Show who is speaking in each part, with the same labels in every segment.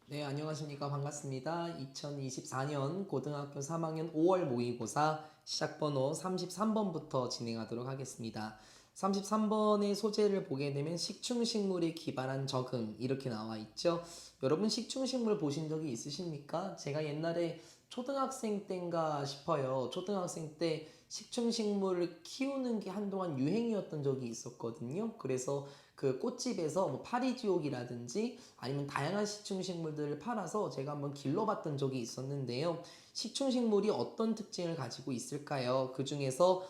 Speaker 1: 네, 안녕하십니까. 반갑습니다. 2024년 고등학교 3학년 5월 모의고사 시작번호 33번부터 진행하도록 하겠습니다. 33번의 소재를 보게 되면 식충식물에 기반한 적응 이렇게 나와 있죠. 여러분 식충식물 보신 적이 있으십니까? 제가 옛날에 초등학생 때인가 싶어요. 초등학생 때 식충식물을 키우는 게 한동안 유행이었던 적이 있었거든요. 그래서 그 꽃집에서 뭐 파리지옥이라든지 아니면 다양한 식충식물들을 팔아서 제가 한번 길러봤던 적이 있었는데요. 식충식물이 어떤 특징을 가지고 있을까요? 그 중에서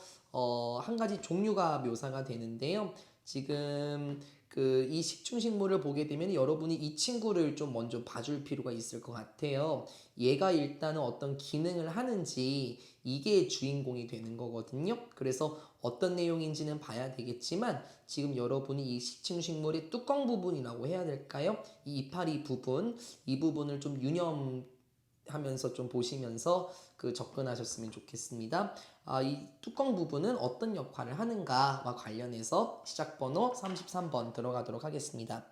Speaker 1: 한 가지 종류가 묘사가 되는데요. 지금 이 식충식물을 보게 되면 여러분이 이 친구를 좀 먼저 봐줄 필요가 있을 것 같아요. 얘가 일단은 어떤 기능을 하는지 이게 주인공이 되는 거거든요. 그래서 어떤 내용인지는 봐야 되겠지만 지금 여러분이 이 식충식물의 뚜껑 부분이라고 해야 될까요? 이 이파리 부분, 이 부분을 좀 유념하면서 좀 보시면서 접근하셨으면 좋겠습니다. 이 뚜껑 부분은 어떤 역할을 하는가와 관련해서 시작 번호 33번 들어가도록 하겠습니다.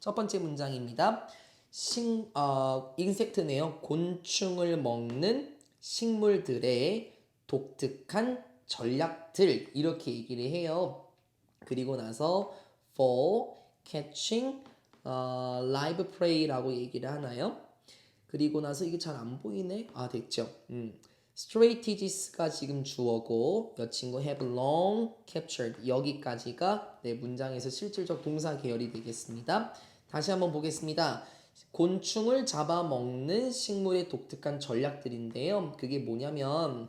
Speaker 1: 첫 번째 문장입니다. 인섹트네요. 곤충을 먹는 식물들의 독특한 전략들 이렇게 얘기를 해요. 그리고 나서 for catching live prey라고 얘기를 하나요? 그리고 나서 이게 잘 안 보이네. 됐죠. strategies가 지금 주어고 여 친구 have long captured 여기까지가 네, 문장에서 실질적 동사 계열이 되겠습니다. 다시 한번 보겠습니다. 곤충을 잡아먹는 식물의 독특한 전략들인데요. 그게 뭐냐면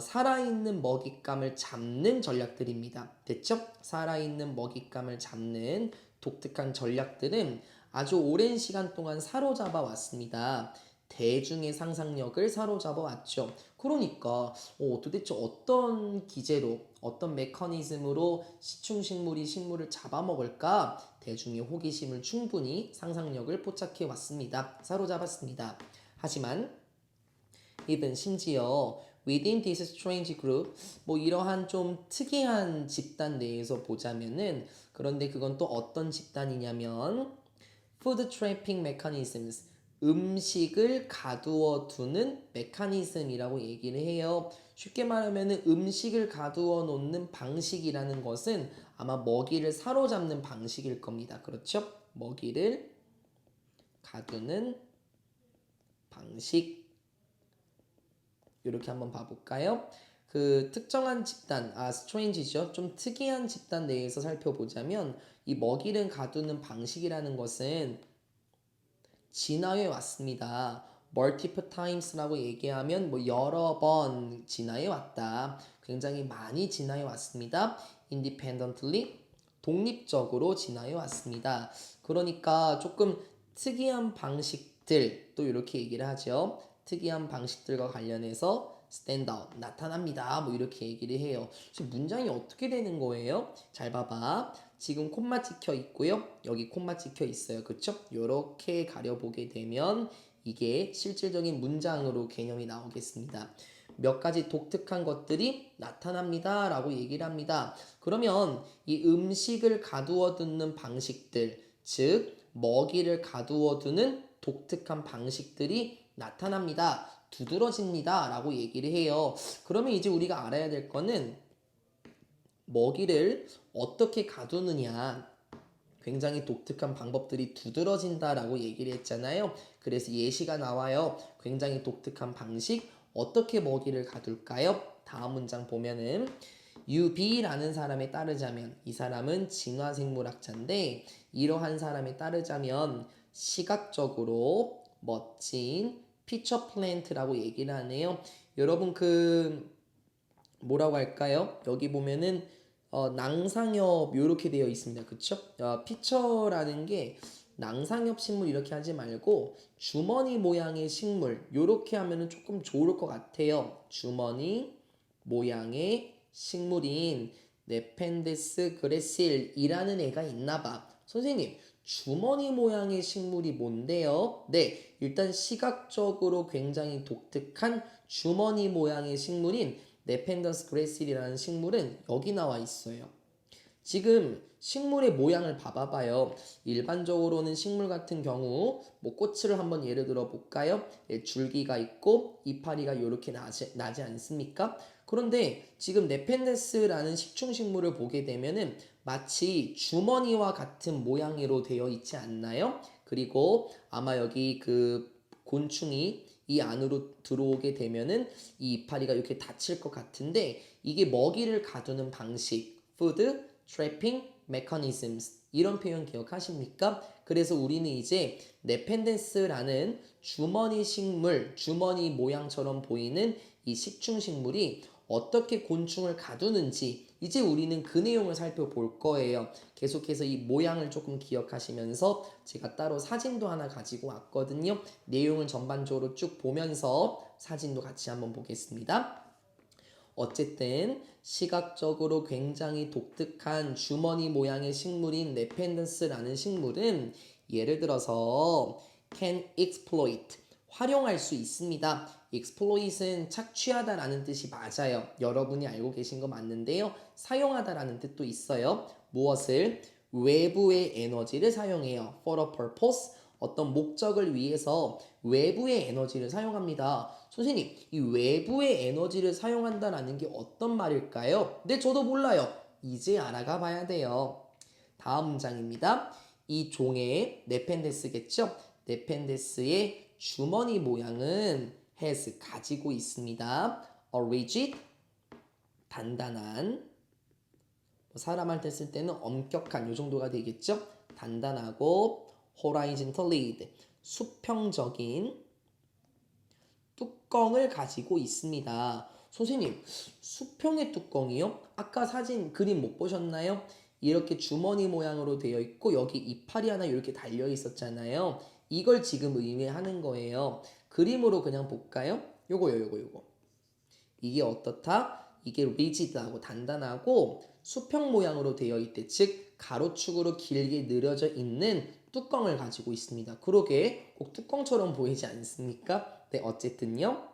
Speaker 1: 살아있는 먹잇감을 잡는 전략들입니다. 됐죠? 살아있는 먹잇감을 잡는 독특한 전략들은 아주 오랜 시간 동안 사로잡아 왔습니다. 대중의 상상력을 사로잡아 왔죠. 그러니까 도대체 어떤 기제로 어떤 메커니즘으로 식충식물이 식물을 잡아먹을까? 대중의 호기심을 충분히 상상력을 포착해 왔습니다. 사로잡았습니다. 하지만 even 심지어 within this strange group 뭐 이러한 좀 특이한 집단 내에서 보자면은 그런데 그건 또 어떤 집단이냐면 food trapping mechanisms 음식을 가두어 두는 메커니즘이라고 얘기를 해요. 쉽게 말하면 음식을 가두어 놓는 방식이라는 것은 아마 먹이를 사로잡는 방식일 겁니다. 그렇죠? 먹이를 가두는 방식 이렇게 한번 봐볼까요? 특정한 집단, 스트레인지죠. 좀 특이한 집단 내에서 살펴보자면 이 먹이를 가두는 방식이라는 것은 진화해 왔습니다. multiple times라고 얘기하면 뭐 여러 번 진화해 왔다. 굉장히 많이 진화해 왔습니다. independently 독립적으로 진화해 왔습니다. 그러니까 조금 특이한 방식들 또 이렇게 얘기를 하죠. 특이한 방식들과 관련해서 stand out 나타납니다. 뭐 이렇게 얘기를 해요. 지금 문장이 어떻게 되는 거예요? 잘 봐봐. 지금 콤마 찍혀 있고요. 여기 콤마 찍혀 있어요. 그쵸? 요렇게 가려보게 되면 이게 실질적인 문장으로 개념이 나오겠습니다. 몇 가지 독특한 것들이 나타납니다. 라고 얘기를 합니다. 그러면 이 음식을 가두어 두는 방식들, 즉, 먹이를 가두어 두는 독특한 방식들이 나타납니다. 두드러집니다. 라고 얘기를 해요. 그러면 이제 우리가 알아야 될 거는 먹이를 어떻게 가두느냐 굉장히 독특한 방법들이 두드러진다라고 얘기를 했잖아요. 그래서 예시가 나와요. 굉장히 독특한 방식 어떻게 먹이를 가둘까요? 다음 문장 보면은 UB라는 사람에 따르자면 이 사람은 진화생물학자인데 이러한 사람에 따르자면 시각적으로 멋진 피처 플랜트라고 얘기를 하네요. 여러분 뭐라고 할까요? 여기 보면은 낭상엽 이렇게 되어 있습니다. 그쵸? 피처라는 게 낭상엽 식물 이렇게 하지 말고 주머니 모양의 식물 이렇게 하면은 조금 좋을 것 같아요. 주머니 모양의 식물인 네펜데스 그레실이라는 애가 있나봐. 선생님, 주머니 모양의 식물이 뭔데요? 네, 일단 시각적으로 굉장히 독특한 주머니 모양의 식물인 네펜더스 그레실이라는 식물은 여기 나와 있어요. 지금 식물의 모양을 봐봐요. 일반적으로는 식물 같은 경우 뭐 꽃을 한번 예를 들어 볼까요? 예, 줄기가 있고 이파리가 이렇게 나지 않습니까? 그런데 지금 네펜데스라는 식충식물을 보게 되면은 마치 주머니와 같은 모양으로 되어 있지 않나요? 그리고 아마 여기 그 곤충이 이 안으로 들어오게 되면은 이 이파리가 이렇게 닫힐 것 같은데 이게 먹이를 가두는 방식, food trapping mechanisms 이런 표현 기억하십니까? 그래서 우리는 이제 네펜데스라는 주머니 식물, 주머니 모양처럼 보이는 이 식충식물이 어떻게 곤충을 가두는지 이제 우리는 그 내용을 살펴볼 거예요. 계속해서 이 모양을 조금 기억하시면서 제가 따로 사진도 하나 가지고 왔거든요. 내용을 전반적으로 쭉 보면서 사진도 같이 한번 보겠습니다. 어쨌든 시각적으로 굉장히 독특한 주머니 모양의 식물인 네펜던스라는 식물은 예를 들어서 can exploit 활용할 수 있습니다. exploit은 착취하다라는 뜻이 맞아요. 여러분이 알고 계신 거 맞는데요. 사용하다라는 뜻도 있어요. 무엇을? 외부의 에너지를 사용해요. for a purpose 어떤 목적을 위해서 외부의 에너지를 사용합니다. 선생님, 이 외부의 에너지를 사용한다라는 게 어떤 말일까요? 네, 저도 몰라요. 이제 알아가 봐야 돼요. 다음 문장입니다. 이 종의 네펜데스겠죠? 네펜데스의 주머니 모양은 has 가지고 있습니다. a rigid 단단한 사람한테 쓸 때는 엄격한 요 정도가 되겠죠? 단단하고 horizontal lid 수평적인 뚜껑을 가지고 있습니다. 선생님, 수평의 뚜껑이요? 아까 사진 그림 못 보셨나요? 이렇게 주머니 모양으로 되어 있고 여기 이파리 하나 이렇게 달려 있었잖아요. 이걸 지금 의미하는 거예요. 그림으로 그냥 볼까요? 요거. 이게 어떻다? 이게 rigid하고 단단하고 수평 모양으로 되어 있대. 즉 가로축으로 길게 늘어져 있는 뚜껑을 가지고 있습니다. 그러게 꼭 뚜껑처럼 보이지 않습니까? 네, 어쨌든요.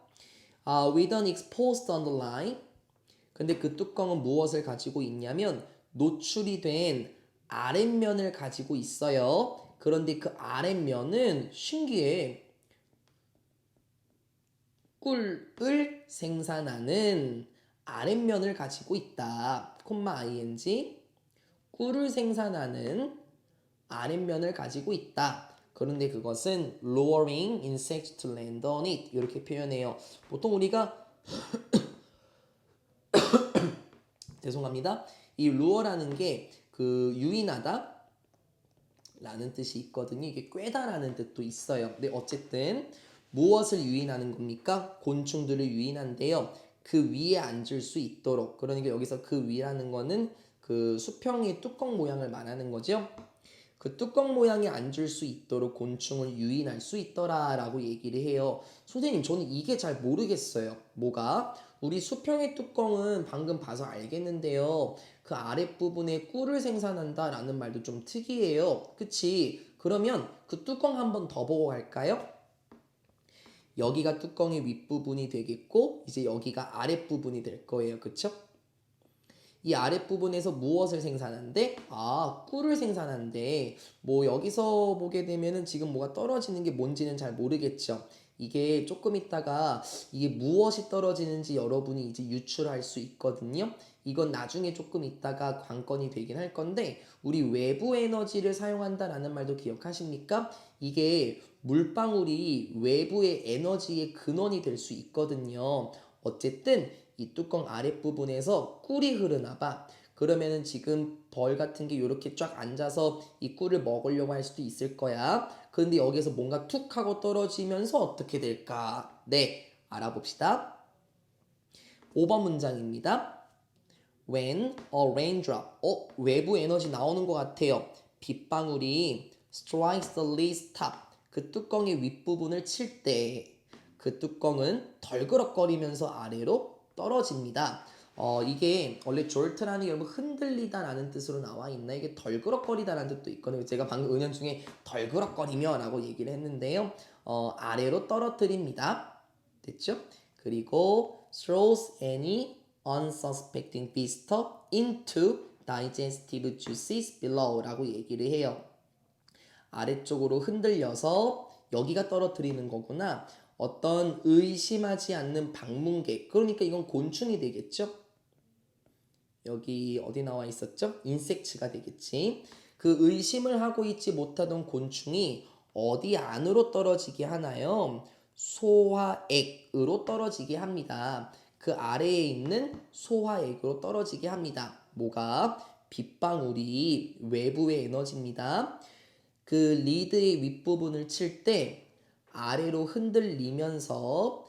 Speaker 1: with an exposed underline. 근데 그 뚜껑은 무엇을 가지고 있냐면 노출이 된 아랫면을 가지고 있어요. 그런데 그 아랫면은 신기해. 꿀을 생산하는 아랫면을 가지고 있다. 콤마 ing 꿀을 생산하는 아랫면을 가지고 있다. 그런데 그것은 lowering insects to land on it 이렇게 표현해요. 보통 우리가 죄송합니다. 이 lure라는 게 그 유인하다 라는 뜻이 있거든요. 이게 꿰다라는 뜻도 있어요. 근데 어쨌든 무엇을 유인하는 겁니까? 곤충들을 유인한데요. 그 위에 앉을 수 있도록. 그러니까 여기서 그 위라는 거는 그 수평의 뚜껑 모양을 말하는 거죠. 그 뚜껑 모양에 앉을 수 있도록 곤충을 유인할 수 있더라라고 얘기를 해요. 선생님, 저는 이게 잘 모르겠어요. 뭐가? 우리 수평의 뚜껑은 방금 봐서 알겠는데요. 그 아랫부분에 꿀을 생산한다라는 말도 좀 특이해요. 그치? 그러면 그 뚜껑 한번 더 보고 갈까요? 여기가 뚜껑의 윗부분이 되겠고 이제 여기가 아랫부분이 될 거예요. 그쵸? 이 아랫부분에서 무엇을 생산한대? 꿀을 생산한대. 뭐 여기서 보게 되면은 지금 뭐가 떨어지는 게 뭔지는 잘 모르겠죠. 이게 조금 있다가 이게 무엇이 떨어지는지 여러분이 이제 유출할 수 있거든요. 이건 나중에 조금 있다가 관건이 되긴 할 건데 우리 외부 에너지를 사용한다라는 말도 기억하십니까? 이게 물방울이 외부의 에너지의 근원이 될 수 있거든요. 어쨌든 이 뚜껑 아랫부분에서 꿀이 흐르나 봐. 그러면은 지금 벌 같은 게 이렇게 쫙 앉아서 이 꿀을 먹으려고 할 수도 있을 거야. 그런데 여기서 뭔가 툭 하고 떨어지면서 어떻게 될까? 네, 알아봅시다. 5번 문장입니다. When a raindrop, 외부 에너지 나오는 것 같아요. 빗방울이 strikes the lid's top, 그 뚜껑의 윗부분을 칠 때 그 뚜껑은 덜그럭거리면서 아래로 떨어집니다. 이게 원래 jolt라는 게 여러분 흔들리다라는 뜻으로 나와 있나? 이게 덜그럭거리다라는 뜻도 있거든요. 제가 방금 은연중에 덜그럭거리며 라고 얘기를 했는데요. 아래로 떨어뜨립니다. 됐죠? 그리고 throws any unsuspecting visitor into digestive juices below라고 얘기를 해요. 아래쪽으로 흔들려서 여기가 떨어뜨리는 거구나. 어떤 의심하지 않는 방문객. 그러니까 이건 곤충이 되겠죠? 여기 어디 나와 있었죠? 인섹츠가 되겠지. 그 의심을 하고 있지 못하던 곤충이 어디 안으로 떨어지게 하나요? 소화액으로 떨어지게 합니다. 그 아래에 있는 소화액으로 떨어지게 합니다. 뭐가? 빗방울이 외부의 에너지입니다. 그 리드의 윗부분을 칠 때 아래로 흔들리면서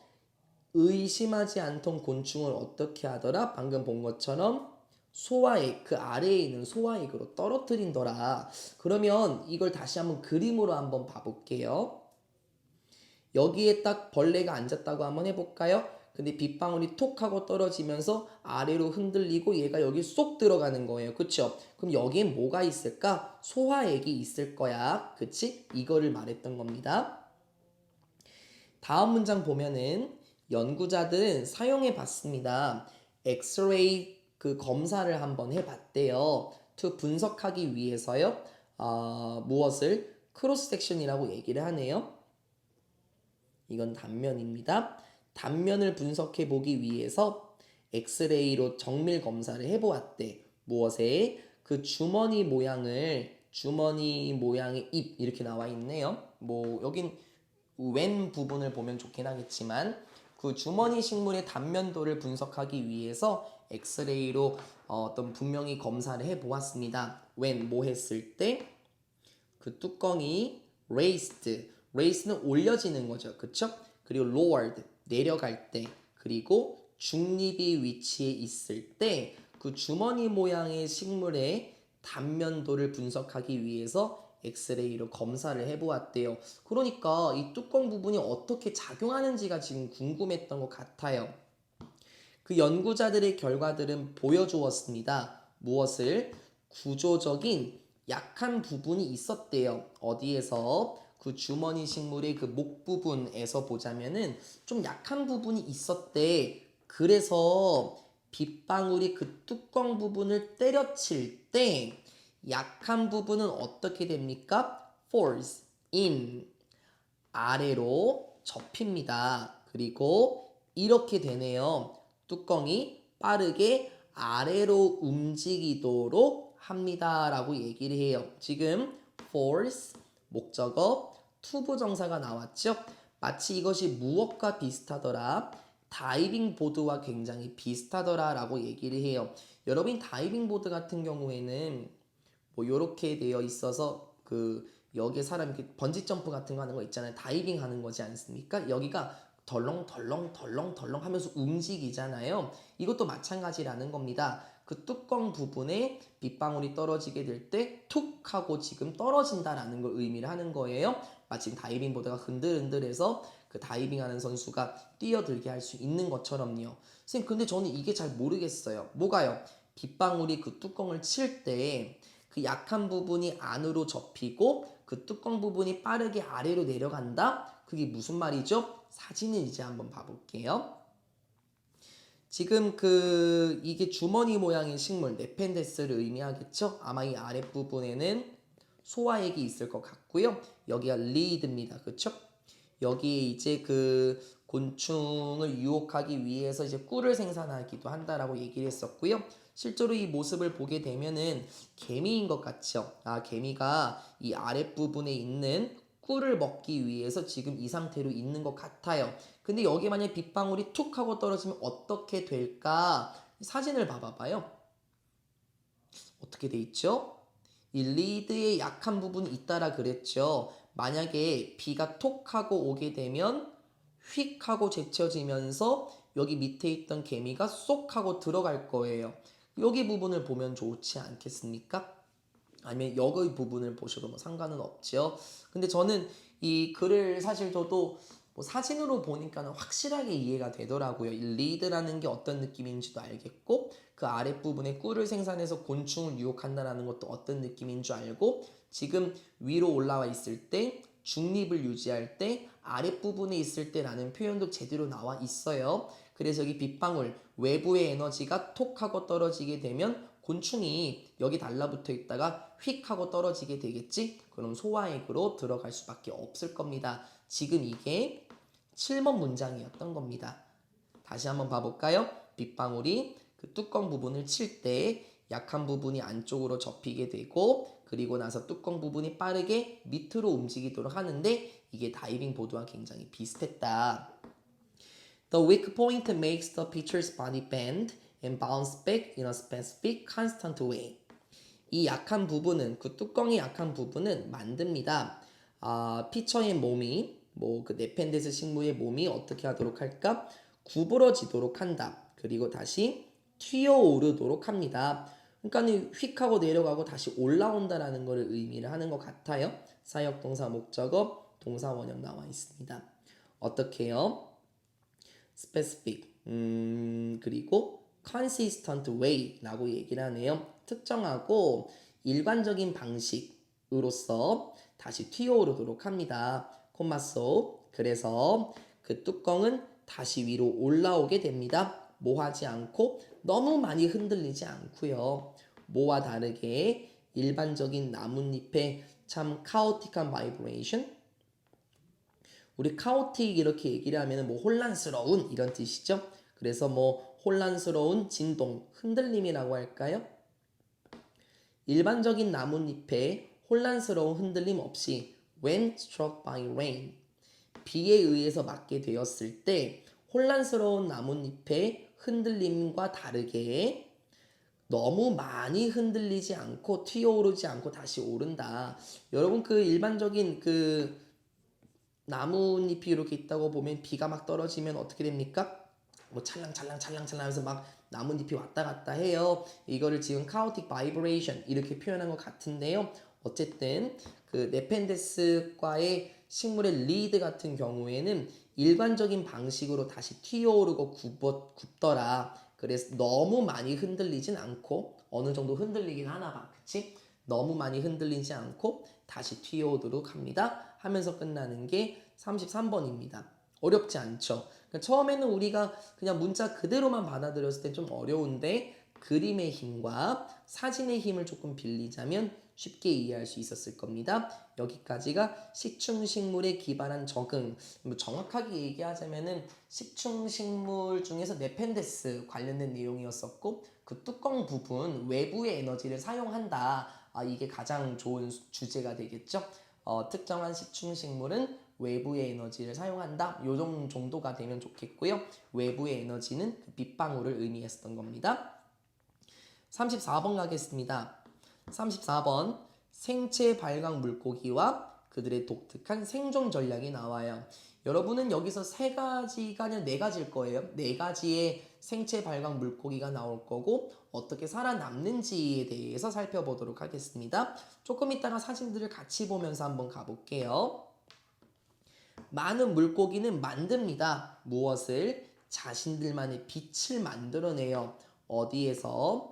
Speaker 1: 의심하지 않던 곤충을 어떻게 하더라? 방금 본 것처럼 소화액, 그 아래에 있는 소화액으로 떨어뜨린더라. 그러면 이걸 다시 한번 그림으로 한번 봐볼게요. 여기에 딱 벌레가 앉았다고 한번 해볼까요? 근데 빗방울이 톡 하고 떨어지면서 아래로 흔들리고 얘가 여기 쏙 들어가는 거예요. 그쵸? 그럼 여기에 뭐가 있을까? 소화액이 있을 거야. 그치? 이거를 말했던 겁니다. 다음 문장 보면은 연구자들은 사용해 봤습니다. 엑스레이 그 검사를 한번 해봤대요. to 분석하기 위해서요. 무엇을? 크로스 섹션이라고 얘기를 하네요. 이건 단면입니다. 단면을 분석해 보기 위해서 엑스레이로 정밀 검사를 해보았대. 무엇에? 그 주머니 모양의 입 이렇게 나와 있네요. 뭐 여긴 왼 부분을 보면 좋긴 하겠지만 그 주머니 식물의 단면도를 분석하기 위해서 엑스레이로 어떤 분명히 검사를 해보았습니다. 웬 뭐 했을 때 그 뚜껑이 raised는 올려지는 거죠. 그쵸? 그리고 lowered 내려갈 때 그리고 중립이 위치해 있을 때 그 주머니 모양의 식물의 단면도를 분석하기 위해서 엑스레이로 검사를 해보았대요. 그러니까 이 뚜껑 부분이 어떻게 작용하는지가 지금 궁금했던 것 같아요. 그 연구자들의 결과들은 보여주었습니다. 무엇을? 구조적인 약한 부분이 있었대요. 어디에서? 그 주머니 식물의 그 목 부분에서 보자면은 좀 약한 부분이 있었대. 그래서 빗방울이 그 뚜껑 부분을 때려칠 때 약한 부분은 어떻게 됩니까? falls in 아래로 접힙니다. 그리고 이렇게 되네요. 뚜껑이 빠르게 아래로 움직이도록 합니다. 라고 얘기를 해요. 지금 force 목적어 투부정사가 나왔죠. 마치 이것이 무엇과 비슷하더라? 다이빙 보드와 굉장히 비슷하더라 라고 얘기를 해요. 여러분 다이빙 보드 같은 경우에는 뭐 요렇게 되어 있어서 그 여기에 사람 이렇게 번지 점프 같은 거 하는 거 있잖아요. 다이빙 하는 거지 않습니까? 여기가 덜렁덜렁 하면서 움직이잖아요. 이것도 마찬가지라는 겁니다. 그 뚜껑 부분에 빗방울이 떨어지게 될 때 툭 하고 지금 떨어진다라는 걸 의미를 하는 거예요. 마치 다이빙 보드가 흔들흔들해서 그 다이빙하는 선수가 뛰어들게 할 수 있는 것처럼요. 선생님 근데 저는 이게 잘 모르겠어요. 뭐가요? 빗방울이 그 뚜껑을 칠 때 그 약한 부분이 안으로 접히고 그 뚜껑 부분이 빠르게 아래로 내려간다? 그게 무슨 말이죠? 사진을 이제 한번 봐볼게요. 지금 이게 주머니 모양의 식물 네펜데스를 의미하겠죠? 아마 이 아랫부분에는 소화액이 있을 것 같고요. 여기가 리드입니다. 그쵸? 여기에 이제 그 곤충을 유혹하기 위해서 이제 꿀을 생산하기도 한다라고 얘기를 했었고요. 실제로 이 모습을 보게 되면은 개미인 것 같죠? 개미가 이 아랫부분에 있는 꿀을 먹기 위해서 지금 이 상태로 있는 것 같아요. 근데 여기 만약 빗방울이 툭 하고 떨어지면 어떻게 될까? 사진을 봐봐요. 어떻게 돼 있죠? 이 리드의 약한 부분이 있다라 그랬죠. 만약에 비가 톡 하고 오게 되면 휙 하고 제쳐지면서 여기 밑에 있던 개미가 쏙 하고 들어갈 거예요. 여기 부분을 보면 좋지 않겠습니까? 아니면 여기 부분을 보셔도 뭐 상관은 없죠. 근데 저는 이 글을 사실 저도 뭐 사진으로 보니까는 확실하게 이해가 되더라고요. 이 리드라는 게 어떤 느낌인지도 알겠고 그 아랫부분에 꿀을 생산해서 곤충을 유혹한다는 것도 어떤 느낌인 줄 알고 지금 위로 올라와 있을 때 중립을 유지할 때 아랫부분에 있을 때라는 표현도 제대로 나와 있어요. 그래서 여기 빗방울 외부의 에너지가 톡 하고 떨어지게 되면 곤충이 여기 달라붙어 있다가 휙 하고 떨어지게 되겠지? 그럼 소화액으로 들어갈 수밖에 없을 겁니다. 지금 이게 7번 문장이었던 겁니다. 다시 한번 봐볼까요? 빗방울이 그 뚜껑 부분을 칠 때 약한 부분이 안쪽으로 접히게 되고 그리고 나서 뚜껑 부분이 빠르게 밑으로 움직이도록 하는데 이게 다이빙 보드와 굉장히 비슷했다. The weak point makes the pitcher's body bend and bounce back in a specific constant way. 이 약한 부분은 그 뚜껑이 약한 부분은 만듭니다. 피처의 몸이 그 네펜데스 식물의 몸이 어떻게 하도록 할까? 구부러지도록 한다. 그리고 다시 튀어오르도록 합니다. 그러니까 휙 하고 내려가고 다시 올라온다라는 것을 의미를 하는 것 같아요. 사역동사 목적어 동사 원형 나와 있습니다. 어떻게 해요? specific 그리고 consistent way라고 얘기를 하네요. 특정하고 일관적인 방식으로서 다시 튀어오르도록 합니다. 콤마소 그래서 그 뚜껑은 다시 위로 올라오게 됩니다. 뭐 하지 않고 너무 많이 흔들리지 않고요. 뭐와 다르게 일반적인 나뭇잎의 참 카오틱한 바이브레이션 우리 카오틱 이렇게 얘기를 하면 혼란스러운 이런 뜻이죠. 그래서 혼란스러운 진동, 흔들림이라고 할까요? 일반적인 나뭇잎에 혼란스러운 흔들림 없이 when struck by rain 비에 의해서 맞게 되었을 때 혼란스러운 나뭇잎의 흔들림과 다르게 너무 많이 흔들리지 않고 튀어오르지 않고 다시 오른다. 여러분 그 일반적인 그 나뭇잎이 이렇게 있다고 보면 비가 막 떨어지면 어떻게 됩니까? 찰랑찰랑 하면서 막 나뭇잎이 왔다 갔다 해요. 이거를 지금 카오틱 바이브레이션 이렇게 표현한 것 같은데요. 어쨌든 그 네펜데스과의 식물의 리드 같은 경우에는 일관적인 방식으로 다시 튀어오르고 굽더라. 그래서 너무 많이 흔들리진 않고 어느 정도 흔들리긴 하나 봐. 그치? 너무 많이 흔들리지 않고 다시 튀어오도록 합니다. 하면서 끝나는 게 33번입니다. 어렵지 않죠? 그러니까 처음에는 우리가 그냥 문자 그대로만 받아들였을 때 좀 어려운데 그림의 힘과 사진의 힘을 조금 빌리자면 쉽게 이해할 수 있었을 겁니다. 여기까지가 식충식물에 기반한 적응. 정확하게 얘기하자면은 식충식물 중에서 네펜데스 관련된 내용이었었고 그 뚜껑 부분 외부의 에너지를 사용한다. 이게 가장 좋은 주제가 되겠죠. 특정한 식충식물은 외부의 에너지를 사용한다. 요 정도가 되면 좋겠고요. 외부의 에너지는 그 빗방울을 의미했었던 겁니다. 34번 가겠습니다. 34번 생체 발광 물고기와 그들의 독특한 생존 전략이 나와요. 여러분은 여기서 세 가지가 아니라 네 가지일 거예요. 네 가지의 생체 발광 물고기가 나올 거고 어떻게 살아남는지에 대해서 살펴보도록 하겠습니다. 조금 이따가 사진들을 같이 보면서 한번 가볼게요. 많은 물고기는 만듭니다. 무엇을? 자신들만의 빛을 만들어내요. 어디에서?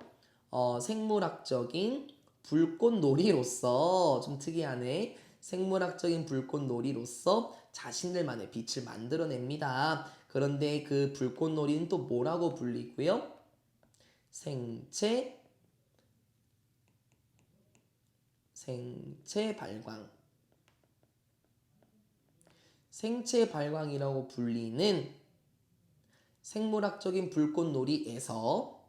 Speaker 1: 생물학적인 불꽃놀이로서 좀 특이하네. 생물학적인 불꽃놀이로서 자신들만의 빛을 만들어냅니다. 그런데 그 불꽃놀이는 또 뭐라고 불리고요? 생체 발광. 생체 발광이라고 불리는 생물학적인 불꽃놀이에서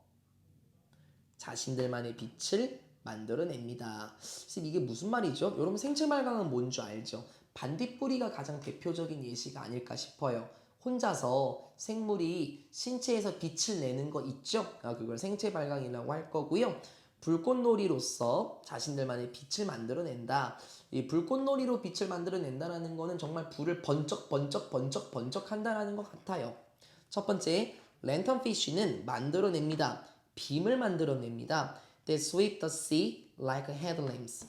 Speaker 1: 자신들만의 빛을 만들어냅니다. 이게 무슨 말이죠? 여러분 생체 발광은 뭔 줄 알죠? 반딧불이가 가장 대표적인 예시가 아닐까 싶어요. 혼자서 생물이 신체에서 빛을 내는 거 있죠? 그걸 생체 발광이라고 할 거고요. 불꽃놀이로서 자신들만의 빛을 만들어낸다. 이 불꽃놀이로 빛을 만들어낸다라는 거는 정말 불을 번쩍 한다라는 것 같아요. 첫 번째, 랜턴피쉬는 만들어냅니다. 빔을 만들어냅니다. They sweep the sea like headlamps.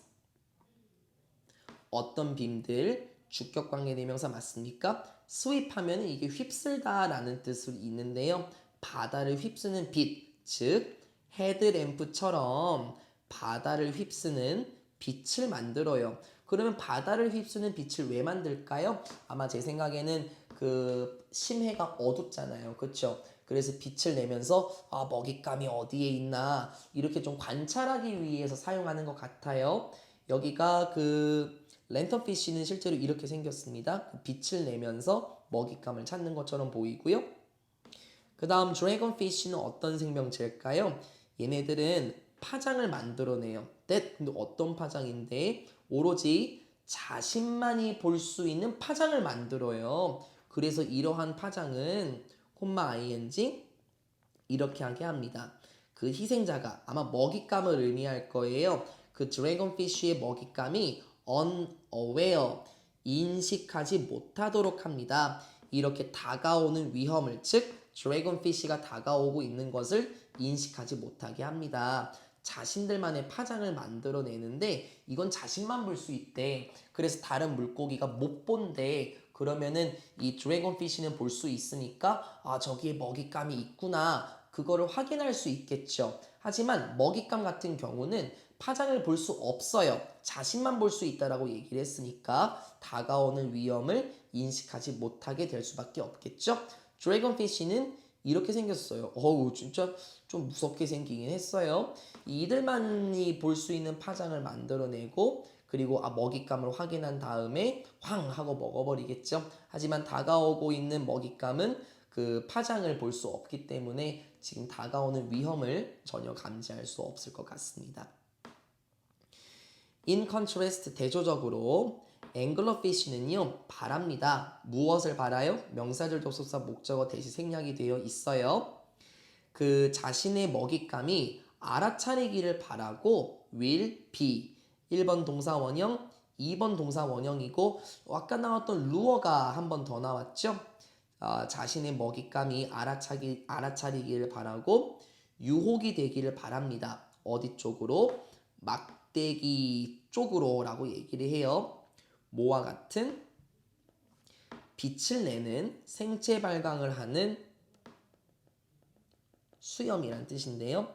Speaker 1: 어떤 빔들? 주격관계 대명사 맞습니까? sweep 하면 이게 휩쓸다라는 뜻으로 있는데요. 바다를 휩쓰는 빛, 즉 헤드램프처럼 바다를 휩쓰는 빛을 만들어요. 그러면 바다를 휩쓰는 빛을 왜 만들까요? 아마 제 생각에는 그 심해가 어둡잖아요. 그렇죠? 그래서 빛을 내면서 먹잇감이 어디에 있나 이렇게 좀 관찰하기 위해서 사용하는 것 같아요. 여기가 그 랜턴피쉬는 실제로 이렇게 생겼습니다. 빛을 내면서 먹잇감을 찾는 것처럼 보이고요. 그 다음 드래곤피쉬는 어떤 생명체일까요? 얘네들은 파장을 만들어내요. 근데 어떤 파장인데 오로지 자신만이 볼 수 있는 파장을 만들어요. 그래서 이러한 파장은 콤마 ing 이렇게 하게 합니다. 그 희생자가 아마 먹잇감을 의미할 거예요. 그 드래곤피쉬의 먹잇감이 unaware 인식하지 못하도록 합니다. 이렇게 다가오는 위험을 즉 드래곤피쉬가 다가오고 있는 것을 인식하지 못하게 합니다. 자신들만의 파장을 만들어내는데 이건 자신만 볼 수 있대. 그래서 다른 물고기가 못 본대. 그러면은 이 드래곤피쉬는 볼 수 있으니까 저기에 먹잇감이 있구나. 그거를 확인할 수 있겠죠. 하지만 먹잇감 같은 경우는 파장을 볼 수 없어요. 자신만 볼 수 있다라고 얘기를 했으니까 다가오는 위험을 인식하지 못하게 될 수밖에 없겠죠. 드래곤피쉬는 이렇게 생겼어요. 어우 진짜 좀 무섭게 생기긴 했어요. 이들만이 볼 수 있는 파장을 만들어내고 그리고 먹잇감을 확인한 다음에 황 하고 먹어버리겠죠. 하지만 다가오고 있는 먹잇감은 그 파장을 볼 수 없기 때문에 지금 다가오는 위험을 전혀 감지할 수 없을 것 같습니다. In contrast 대조적으로 앵글러피쉬는요 바랍니다. 무엇을 바라요? 명사절 접속사 목적어 대시 생략이 되어 있어요. 그 자신의 먹잇감이 알아차리기를 바라고 will be 1번 동사 원형 2번 동사 원형이고 아까 나왔던 루어가 한 번 더 나왔죠. 자신의 먹잇감이 알아차리기를 바라고 유혹이 되기를 바랍니다. 어디 쪽으로? 막대기 쪽으로 라고 얘기를 해요. 뭐와 같은? 빛을 내는 생체 발광을 하는 수염이란 뜻인데요.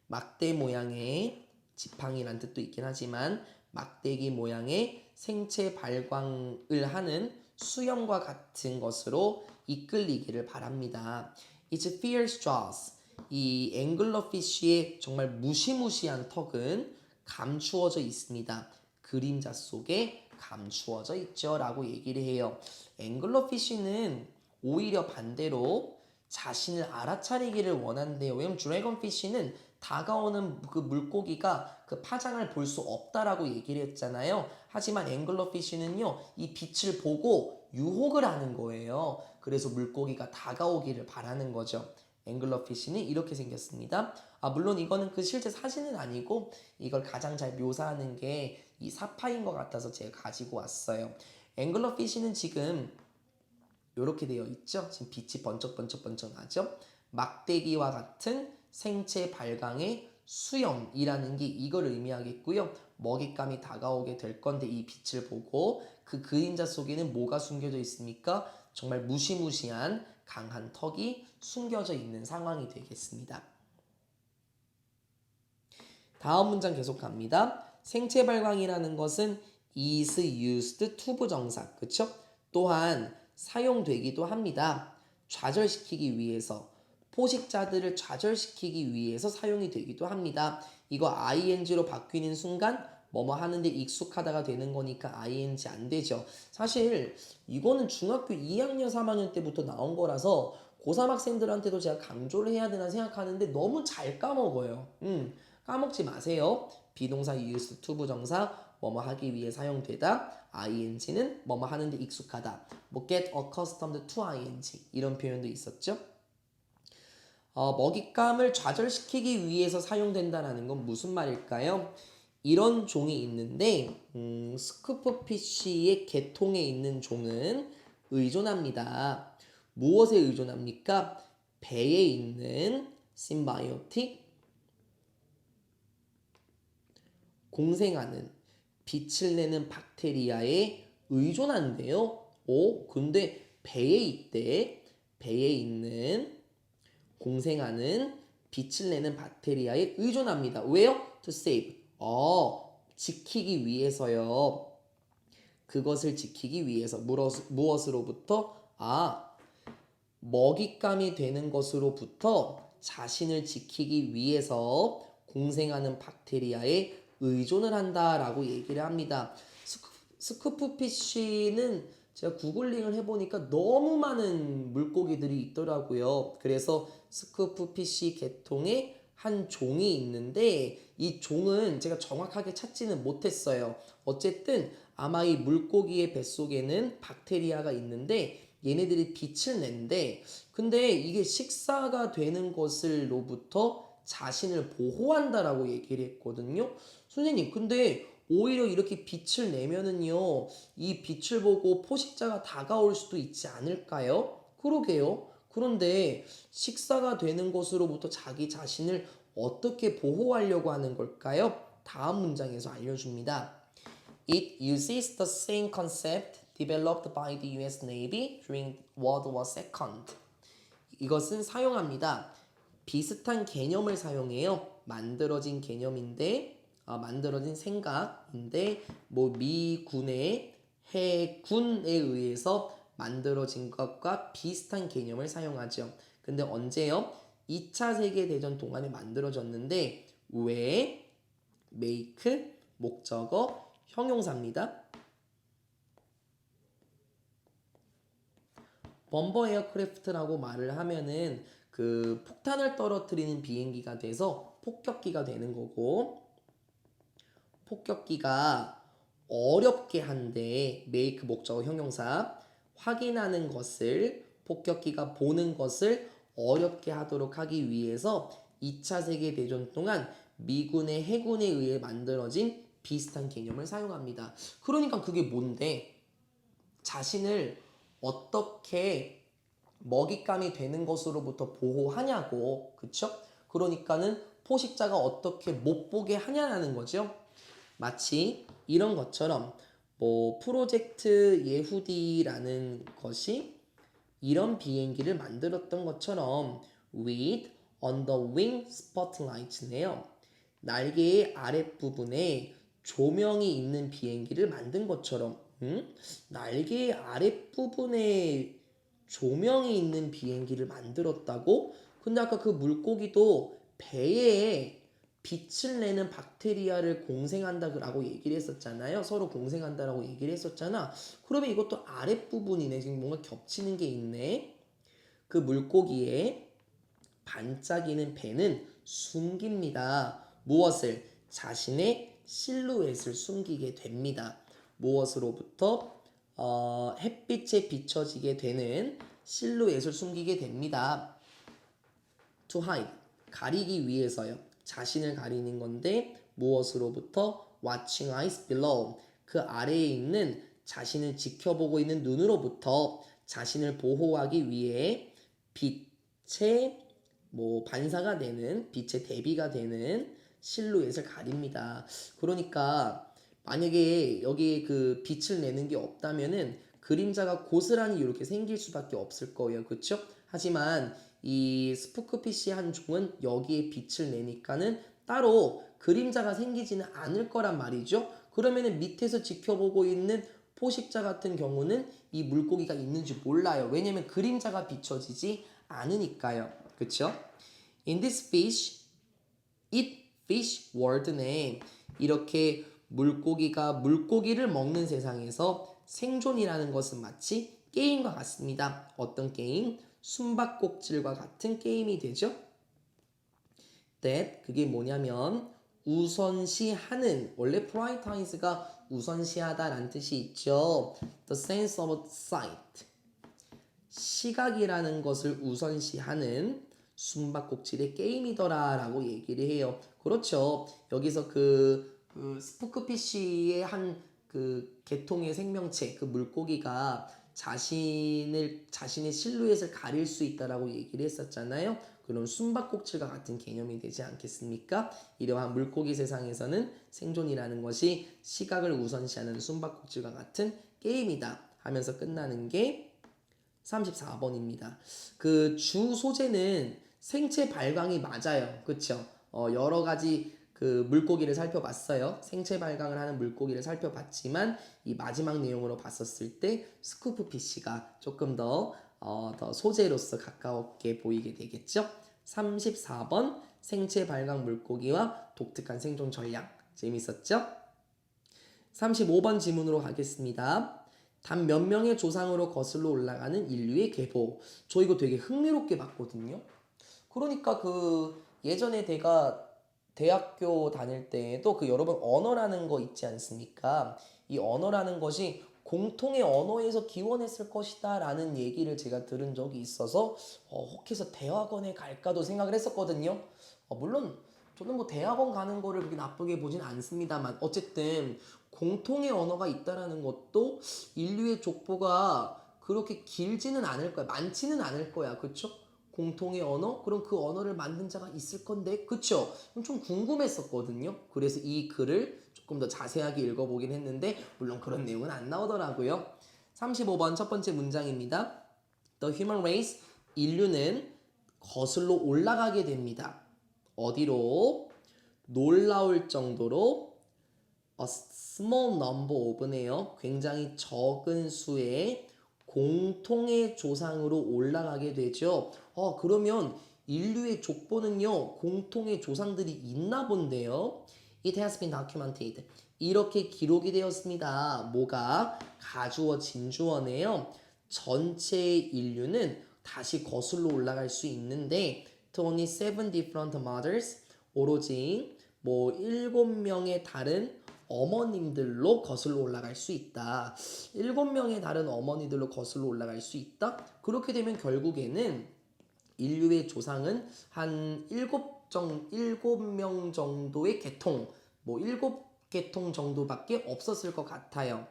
Speaker 1: 막대 모양의 지팡이란 뜻도 있긴 하지만 막대기 모양의 생체 발광을 하는 수염과 같은 것으로 이끌리기를 바랍니다. It's fierce jaws. 이 앵글러피쉬의 정말 무시무시한 턱은 감추어져 있습니다. 그림자 속에 감추어져 있죠 라고 얘기를 해요. 앵글러피쉬는 오히려 반대로 자신을 알아차리기를 원한대요. 왜냐면 드래곤피쉬는 다가오는 그 물고기가 그 파장을 볼 수 없다라고 얘기를 했잖아요. 하지만 앵글러피쉬는요, 이 빛을 보고 유혹을 하는 거예요. 그래서 물고기가 다가오기를 바라는 거죠. 앵글러피쉬는 이렇게 생겼습니다. 물론 이거는 그 실제 사진은 아니고 이걸 가장 잘 묘사하는 게 이 사파인 것 같아서 제가 가지고 왔어요. 앵글러피쉬는 지금 이렇게 되어 있죠. 지금 빛이 번쩍번쩍 나죠. 막대기와 같은 생체 발광의 수염이라는 게 이걸 의미하겠고요. 먹잇감이 다가오게 될 건데 이 빛을 보고 그 그림자 속에는 뭐가 숨겨져 있습니까? 정말 무시무시한 강한 턱이 숨겨져 있는 상황이 되겠습니다. 다음 문장 계속 갑니다. 생체 발광이라는 것은 is used to 부정사, 그쵸? 또한 사용되기도 합니다. 좌절시키기 위해서, 포식자들을 좌절시키기 위해서 사용이 되기도 합니다. 이거 ing로 바뀌는 순간 뭐뭐 하는데 익숙하다가 되는 거니까 ing 안 되죠. 사실 이거는 중학교 2학년, 3학년 때부터 나온 거라서 고3 학생들한테도 제가 강조를 해야 되나 생각하는데 너무 잘 까먹어요. 까먹지 마세요. 비동사 used to 부정사 뭐뭐 하기 위해 사용되다. ing는 뭐뭐 하는데 익숙하다. 뭐 get accustomed to ing 이런 표현도 있었죠. 먹잇감을 좌절시키기 위해서 사용된다는 건 무슨 말일까요? 이런 종이 있는데 스쿠프피쉬의 계통에 있는 종은 의존합니다. 무엇에 의존합니까? 배에 있는 심바이오틱 공생하는 빛을 내는 박테리아에 의존한대요. 근데 배에 있대. 배에 있는 공생하는 빛을 내는 박테리아에 의존합니다. 왜요? To save. 지키기 위해서요. 그것을 지키기 위해서 무엇으로부터? 먹잇감이 되는 것으로부터 자신을 지키기 위해서 공생하는 박테리아에 의존을 한다라고 얘기를 합니다. 스쿠프피쉬는 제가 구글링을 해보니까 너무 많은 물고기들이 있더라고요. 그래서 스쿠프피쉬 계통의 한 종이 있는데 이 종은 제가 정확하게 찾지는 못했어요. 어쨌든 아마 이 물고기의 뱃속에는 박테리아가 있는데 얘네들이 빛을 낸대. 근데 이게 식사가 되는 것을로부터 자신을 보호한다라고 얘기를 했거든요. 선생님, 근데 오히려 이렇게 빛을 내면은요, 이 빛을 보고 포식자가 다가올 수도 있지 않을까요? 그러게요. 그런데 식사가 되는 것으로부터 자기 자신을 어떻게 보호하려고 하는 걸까요? 다음 문장에서 알려줍니다. It uses the same concept developed by the US Navy during World War II. 이것은 사용합니다. 비슷한 개념을 사용해요. 만들어진 개념인데, 만들어진 생각인데, 미군의 해군에 의해서 만들어진 것과 비슷한 개념을 사용하죠. 근데 언제요? 2차 세계대전 동안에 만들어졌는데, 왜? make, 목적어, 형용사입니다. 범버 에어크래프트라고 말을 하면은 그 폭탄을 떨어뜨리는 비행기가 돼서 폭격기가 되는 거고, 폭격기가 어렵게 한데 make 목적어 형용사, 확인하는 것을, 폭격기가 보는 것을 어렵게 하도록 하기 위해서 2차 세계대전 동안 미군의 해군에 의해 만들어진 비슷한 개념을 사용합니다. 그러니까 그게 뭔데? 자신을 어떻게 먹잇감이 되는 것으로부터 보호하냐고, 그쵸? 그러니까는 포식자가 어떻게 못 보게 하냐는 거죠. 마치 이런 것처럼 프로젝트 예후디라는 것이 이런 비행기를 만들었던 것처럼 with on the wing spotlight네요. 날개의 아랫부분에 조명이 있는 비행기를 만든 것처럼 날개의 아랫부분에 조명이 있는 비행기를 만들었다고? 근데 아까 그 물고기도 배에 빛을 내는 박테리아를 공생한다고 얘기를 했었잖아요. 서로 공생한다라고 얘기를 했었잖아. 그러면 이것도 아랫부분이네. 지금 뭔가 겹치는 게 있네. 그 물고기의 반짝이는 배는 숨깁니다. 무엇을? 자신의 실루엣을 숨기게 됩니다. 무엇으로부터? 햇빛에 비춰지게 되는 실루엣을 숨기게 됩니다. To hide, 가리기 위해서요. 자신을 가리는 건데 무엇으로부터? Watching eyes below, 그 아래에 있는 자신을 지켜보고 있는 눈으로부터 자신을 보호하기 위해 빛의 반사가 되는, 빛의 대비가 되는 실루엣을 가립니다. 그러니까 만약에 여기에 그 빛을 내는 게 없다면은 그림자가 고스란히 이렇게 생길 수밖에 없을 거예요. 그렇죠? 하지만 이 스푸크피쉬 한 종은 여기에 빛을 내니까는 따로 그림자가 생기지는 않을 거란 말이죠. 그러면은 밑에서 지켜보고 있는 포식자 같은 경우는 이 물고기가 있는지 몰라요. 왜냐면 그림자가 비춰지지 않으니까요. 그쵸? In this fish, eat fish world 내 이렇게 물고기가 물고기를 먹는 세상에서 생존이라는 것은 마치 게임과 같습니다. 어떤 게임? 숨바꼭질과 같은 게임이 되죠. that, 그게 뭐냐면 우선시하는, 원래 prioritize가 우선시하다라는 뜻이 있죠. The sense of sight, 시각이라는 것을 우선시하는 숨바꼭질의 게임이더라 라고 얘기를 해요. 그렇죠. 여기서 스푸크피쉬의 한 그 계통의 생명체, 그 물고기가 자신의 실루엣을 가릴 수 있다라고 얘기를 했었잖아요. 그럼 숨바꼭질과 같은 개념이 되지 않겠습니까? 이러한 물고기 세상에서는 생존이라는 것이 시각을 우선시하는 숨바꼭질과 같은 게임이다 하면서 끝나는 게 34번입니다. 그 주 소재는 생체 발광이 맞아요. 그쵸? 여러 가지 그 물고기를 살펴봤어요. 생체 발광을 하는 물고기를 살펴봤지만 이 마지막 내용으로 봤었을 때 스쿠프피쉬가 조금 더 더 소재로서 가까웠게 보이게 되겠죠. 34번 생체 발광 물고기와 독특한 생존 전략 재밌었죠? 35번 지문으로 가겠습니다. 단 몇 명의 조상으로 거슬러 올라가는 인류의 계보. 저 이거 되게 흥미롭게 봤거든요. 그러니까 그 예전에 내가 대학교 다닐 때에도 그 여러분 언어라는 거 있지 않습니까? 이 언어라는 것이 공통의 언어에서 기원했을 것이다 라는 얘기를 제가 들은 적이 있어서 혹해서 대학원에 갈까도 생각을 했었거든요. 물론 저는 뭐 대학원 가는 거를 그렇게 나쁘게 보진 않습니다만 어쨌든 공통의 언어가 있다라는 것도 인류의 족보가 그렇게 길지는 않을 거야. 많지는 않을 거야. 그쵸? 공통의 언어? 그럼 그 언어를 만든 자가 있을 건데, 그쵸? 좀 궁금했었거든요. 그래서 이 글을 조금 더 자세하게 읽어보긴 했는데, 물론 그런 내용은 안 나오더라고요. 35번 첫 번째 문장입니다. The human race, 인류는 거슬러 올라가게 됩니다. 어디로? 놀라울 정도로 a small number of네요. 굉장히 적은 수의 공통의 조상으로 올라가게 되죠. 그러면 인류의 족보는요, 공통의 조상들이 있나 본데요. It has been documented. 이렇게 기록이 되었습니다. 뭐가? 가주어 진주어네요. 전체 인류는 다시 거슬러 올라갈 수 있는데 to only 7 different mothers 오로지 뭐 7명의 다른 어머님들로 거슬러 올라갈 수 있다. 7명의 다른 어머니들로 거슬러 올라갈 수 있다. 그렇게 되면 결국에는 인류의 조상은 한 7명 정도의 계통, 뭐 7계통 정도밖에 없었을 것 같아요.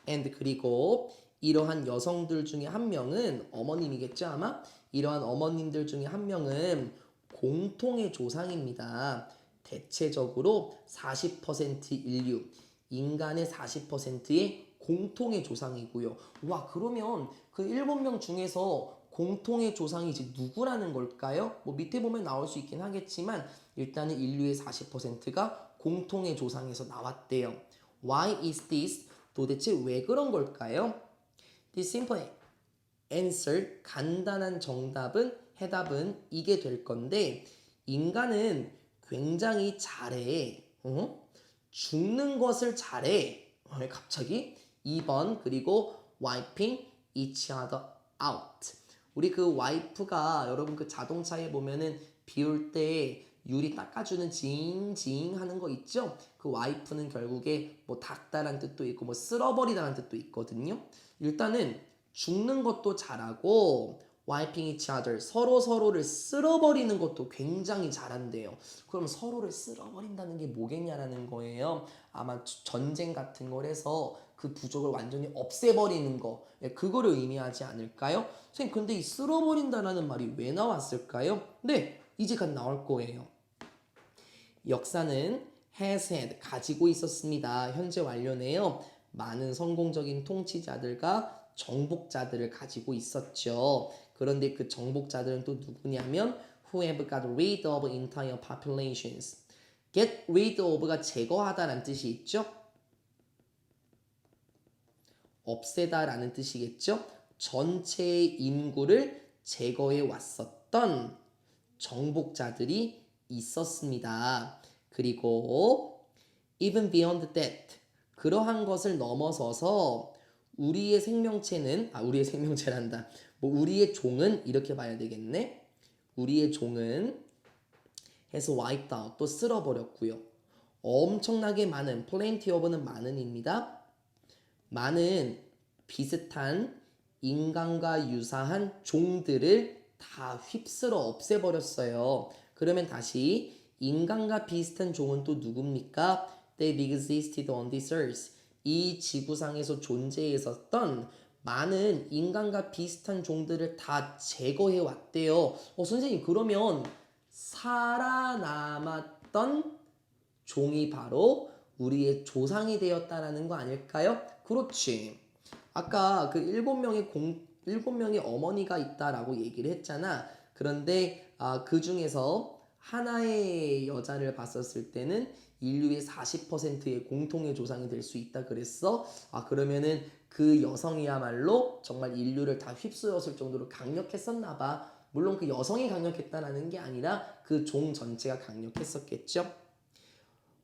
Speaker 1: and 그리고 이러한 여성들 중에 한 명은 어머님이겠죠 아마? 이러한 어머님들 중에 한 명은 공통의 조상입니다. 대체적으로 40% 인류, 인간의 40%의 공통의 조상이고요. 와, 그러면 그 7명 중에서 공통의 조상이 이제 누구라는 걸까요? 뭐 밑에 보면 나올 수 있긴 하겠지만 일단은 인류의 40%가 공통의 조상에서 나왔대요. Why is this? 도대체 왜 그런 걸까요? This simple answer, 간단한 정답은 해답은 이게 될 건데 인간은 굉장히 잘해. 죽는 것을 잘해. 갑자기 2번 그리고 wiping each other out. 우리 그 와이프가 여러분 그 자동차에 보면은 비올 때 유리 닦아주는 징징 하는 거 있죠? 그 와이프는 결국에 뭐 닦다란 뜻도 있고 뭐 쓸어버리다란 뜻도 있거든요. 일단은 죽는 것도 잘하고 wiping each other 서로를 쓸어버리는 것도 굉장히 잘한대요. 그럼 서로를 쓸어버린다는 게 뭐겠냐라는 거예요. 아마 전쟁 같은 걸 해서 그 부족을 완전히 없애버리는 거 그거를 의미하지 않을까요? 선생님 근데 이 쓸어버린다라는 말이 왜 나왔을까요? 네 이제 곧 나올 거예요. 역사는 has had 가지고 있었습니다. 현재 완료네요. 많은 성공적인 통치자들과 정복자들을 가지고 있었죠. 그런데 그 정복자들은 또 누구냐면 who have got rid of entire populations. get rid of가 제거하다라는 뜻이 있죠. 없애다라는 뜻이겠죠. 전체 인구를 제거해 왔었던 정복자들이 있었습니다. 그리고 even beyond that 그러한 것을 넘어서서 우리의 생명체는 우리의 생명체란다. 뭐 우리의 종은 이렇게 봐야 되겠네. 우리의 종은 해서 wiped out 또 쓸어버렸고요. 엄청나게 많은 plenty of는 많은입니다. 많은 비슷한 인간과 유사한 종들을 다 휩쓸어 없애버렸어요. 그러면 다시 인간과 비슷한 종은 또 누굽니까? They existed on this earth. 이 지구상에서 존재했었던 많은 인간과 비슷한 종들을 다 제거해 왔대요. 선생님 그러면 살아남았던 종이 바로 우리의 조상이 되었다라는 거 아닐까요? 그렇지. 아까 그 7명의 어머니가 있다라고 얘기를 했잖아. 그런데 그 중에서 하나의 여자를 봤었을 때는 인류의 40%의 공통의 조상이 될 수 있다 그랬어. 그러면은 그 여성이야말로 정말 인류를 다 휩쓸었을 정도로 강력했었나 봐. 물론 그 여성이 강력했다라는 게 아니라 그 종 전체가 강력했었겠죠.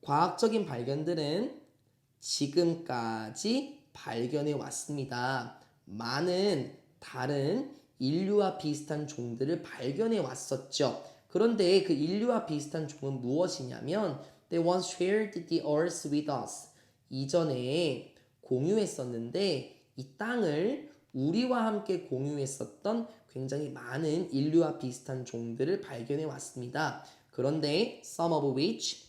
Speaker 1: 과학적인 발견들은 지금까지 발견해 왔습니다. 많은 다른 인류와 비슷한 종들을 발견해 왔었죠. 그런데 그 인류와 비슷한 종은 무엇이냐면 They once shared the earth with us. 이전에 공유했었는데 이 땅을 우리와 함께 공유했었던 굉장히 많은 인류와 비슷한 종들을 발견해 왔습니다. 그런데 some of which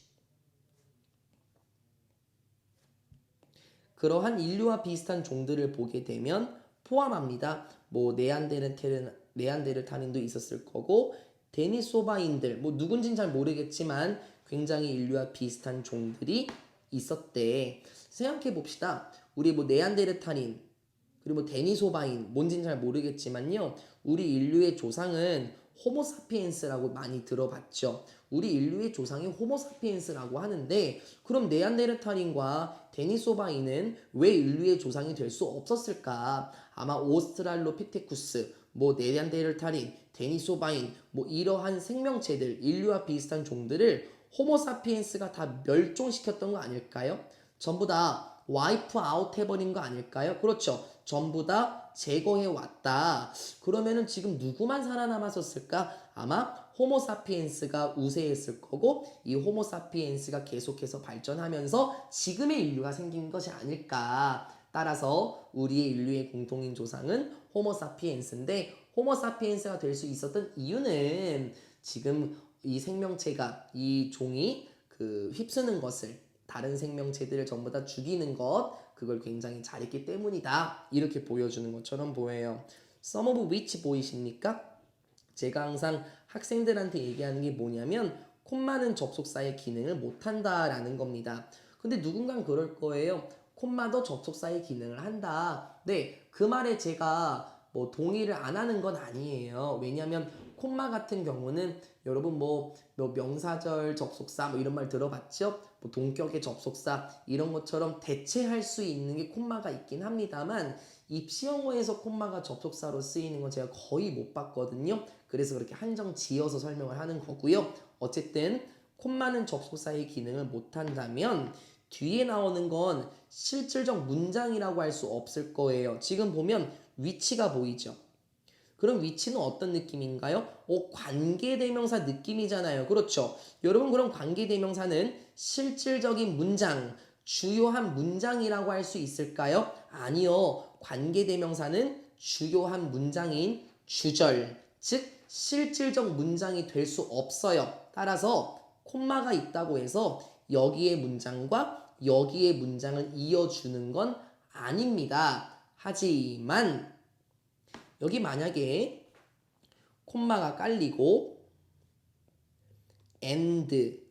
Speaker 1: 그러한 인류와 비슷한 종들을 보게 되면 포함합니다. 뭐 네안데르탈인도 있었을 거고 데니소바인들 뭐 누군진 잘 모르겠지만 굉장히 인류와 비슷한 종들이 있었대. 생각해 봅시다. 우리 뭐 네안데르탈인 그리고 뭐 데니소바인 뭔진 잘 모르겠지만요. 우리 인류의 조상은 호모사피엔스라고 많이 들어봤죠. 우리 인류의 조상이 호모사피엔스라고 하는데 그럼 네안데르탈인과 데니소바인은 왜 인류의 조상이 될 수 없었을까? 아마 오스트랄로피테쿠스, 뭐 네안데르탈인, 데니소바인 뭐 이러한 생명체들, 인류와 비슷한 종들을 호모사피엔스가 다 멸종시켰던 거 아닐까요? 전부 다 와이프 아웃 해버린 거 아닐까요? 그렇죠. 전부 다 제거해 왔다. 그러면은 지금 누구만 살아남았었을까? 아마 호모사피엔스가 우세했을 거고 이 호모사피엔스가 계속해서 발전하면서 지금의 인류가 생긴 것이 아닐까. 따라서 우리의 인류의 공통인 조상은 호모사피엔스인데 호모사피엔스가 될 수 있었던 이유는 지금 이 생명체가 이 종이 휩쓰는 것을 다른 생명체들을 전부 다 죽이는 것 그걸 굉장히 잘했기 때문이다. 이렇게 보여주는 것처럼 보여요. Some of which 보이십니까? 제가 항상 학생들한테 얘기하는 게 뭐냐면 콤마는 접속사의 기능을 못한다라는 겁니다. 근데 누군가는 그럴 거예요. 콤마도 접속사의 기능을 한다. 네, 그 말에 제가 뭐 동의를 안 하는 건 아니에요. 왜냐하면 콤마 같은 경우는 여러분 뭐 명사절 접속사 뭐 이런 말 들어봤죠? 뭐 동격의 접속사 이런 것처럼 대체할 수 있는 게 콤마가 있긴 합니다만 입시영어에서 콤마가 접속사로 쓰이는 건 제가 거의 못 봤거든요. 그래서 그렇게 한정 지어서 설명을 하는 거고요. 어쨌든 콤마는 접속사의 기능을 못한다면 뒤에 나오는 건 실질적 문장이라고 할 수 없을 거예요. 지금 보면 위치가 보이죠. 그럼 위치는 어떤 느낌인가요? 관계대명사 느낌이잖아요. 그렇죠. 여러분 그럼 관계대명사는 실질적인 문장, 주요한 문장이라고 할 수 있을까요? 아니요. 관계대명사는 주요한 문장인 주절, 즉 실질적 문장이 될 수 없어요. 따라서 콤마가 있다고 해서 여기의 문장과 여기의 문장을 이어주는 건 아닙니다. 하지만 여기 만약에 콤마가 깔리고 and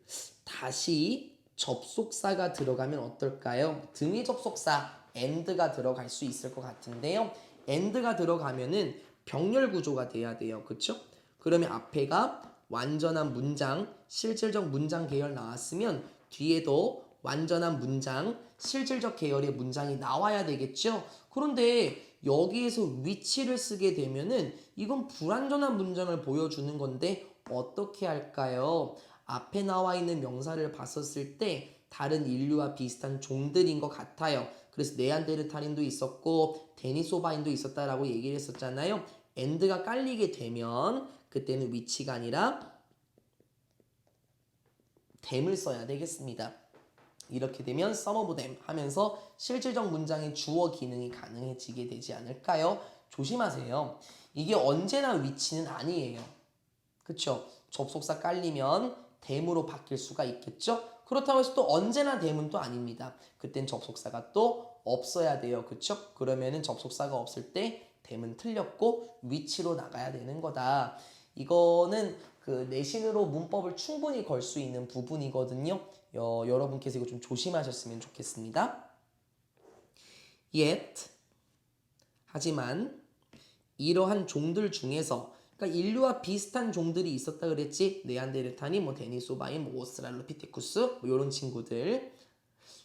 Speaker 1: 다시 접속사가 들어가면 어떨까요? 등위 접속사 and가 들어갈 수 있을 것 같은데요. and가 들어가면은 병렬 구조가 돼야 돼요. 그쵸? 그러면 앞에가 완전한 문장, 실질적 문장 계열 나왔으면 뒤에도 완전한 문장, 실질적 계열의 문장이 나와야 되겠죠? 그런데 여기에서 위치를 쓰게 되면은 이건 불완전한 문장을 보여주는 건데 어떻게 할까요? 앞에 나와 있는 명사를 봤었을 때 다른 인류와 비슷한 종들인 것 같아요. 그래서 네안데르탈인도 있었고 데니소바인도 있었다라고 얘기를 했었잖아요. and가 깔리게 되면 그때는 위치가 아니라 them을 써야 되겠습니다. 이렇게 되면 some of them 하면서 실질적 문장의 주어 기능이 가능해지게 되지 않을까요? 조심하세요. 이게 언제나 위치는 아니에요. 그쵸? 접속사 깔리면 them으로 바뀔 수가 있겠죠? 그렇다고 해서 또 언제나 them은 또 아닙니다. 그땐 접속사가 또 없어야 돼요. 그쵸? 그러면은 접속사가 없을 때 them은 틀렸고 위치로 나가야 되는 거다. 이거는 내신으로 문법을 충분히 걸 수 있는 부분이거든요. 여러분께서 이거 좀 조심하셨으면 좋겠습니다. Yet 하지만 이러한 종들 중에서 그러니까 인류와 비슷한 종들이 있었다 그랬지. 네안데르탈인, 뭐 데니소바인, 뭐 오스트랄로피테쿠스 뭐 이런 친구들.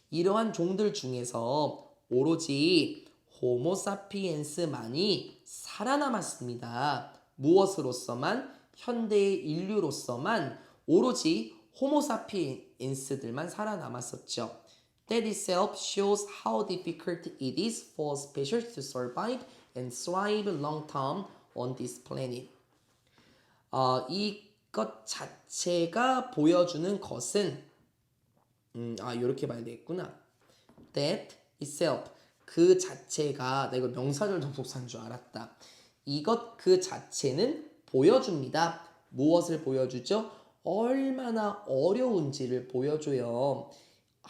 Speaker 1: 이러한 종들 중에서 오로지 호모사피엔스만이 살아남았습니다. 무엇으로서만? 현대의 인류로서만 오로지 호모사피엔스들만 살아남았었죠. That itself shows how difficult it is for species to survive and thrive long term on this planet. 이것 자체가 보여주는 것은 이렇게 봐야 되겠구나. That itself 그 자체가 나 이거 명사절 접속사인 줄 알았다. 이것 그 자체는 보여줍니다. 무엇을 보여주죠? 얼마나 어려운지를 보여줘요.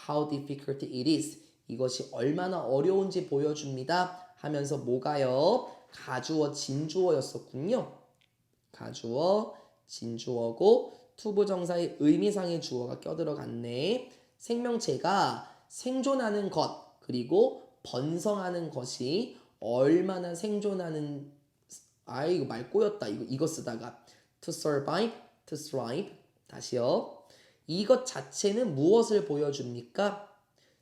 Speaker 1: How difficult it is. 이것이 얼마나 어려운지 보여줍니다. 하면서 뭐가요? 가주어 진주어였었군요. 가주어 진주어고 투부정사의 의미상의 주어가 껴들어갔네. 생명체가 생존하는 것 그리고 번성하는 것이 얼마나 생존하는 이거 말 꼬였다. 이거 쓰다가 to survive, to thrive 다시요. 이것 자체는 무엇을 보여줍니까?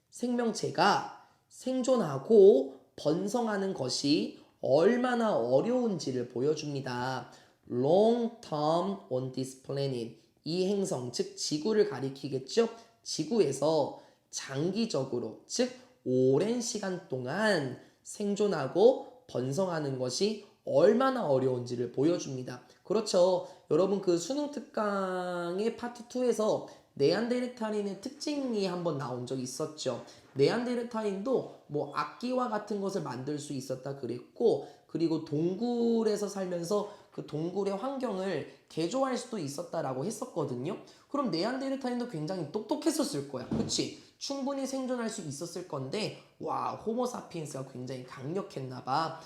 Speaker 1: 생명체가 생존하고 번성하는 것이 얼마나 어려운지를 보여줍니다. Long term on this planet. 이 행성, 즉 지구를 가리키겠죠? 지구에서 장기적으로, 즉 오랜 시간 동안 생존하고 번성하는 것이 얼마나 어려운지를 보여줍니다. 그렇죠. 여러분 그 수능 특강의 파트 2에서 네안데르탈인의 특징이 한번 나온 적이 있었죠. 네안데르탈인도 뭐 악기와 같은 것을 만들 수 있었다 그랬고, 그리고 동굴에서 살면서 그 동굴의 환경을 개조할 수도 있었다라고 했었거든요. 그럼 네안데르탈인도 굉장히 똑똑했었을 거야. 그치? 충분히 생존할 수 있었을 건데 와 호모사피엔스가 굉장히 강력했나 봐.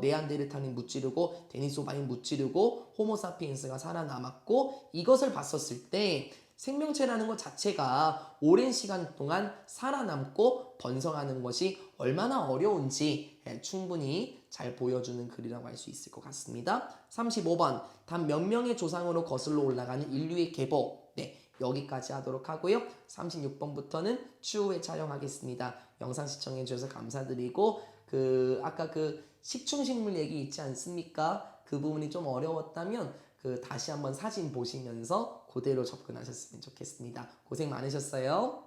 Speaker 1: 네안데르탈인 무찌르고 데니소바인 무찌르고 호모사피엔스가 살아남았고 이것을 봤었을 때 생명체라는 것 자체가 오랜 시간 동안 살아남고 번성하는 것이 얼마나 어려운지 충분히 잘 보여주는 글이라고 할 수 있을 것 같습니다. 35번 단 몇 명의 조상으로 거슬러 올라가는 인류의 계보. 네, 여기까지 하도록 하고요. 36번부터는 추후에 촬영하겠습니다. 영상 시청해 주셔서 감사드리고 아까 그 식충식물 얘기 있지 않습니까? 그 부분이 좀 어려웠다면 다시 한번 사진 보시면서 그대로 접근하셨으면 좋겠습니다. 고생 많으셨어요.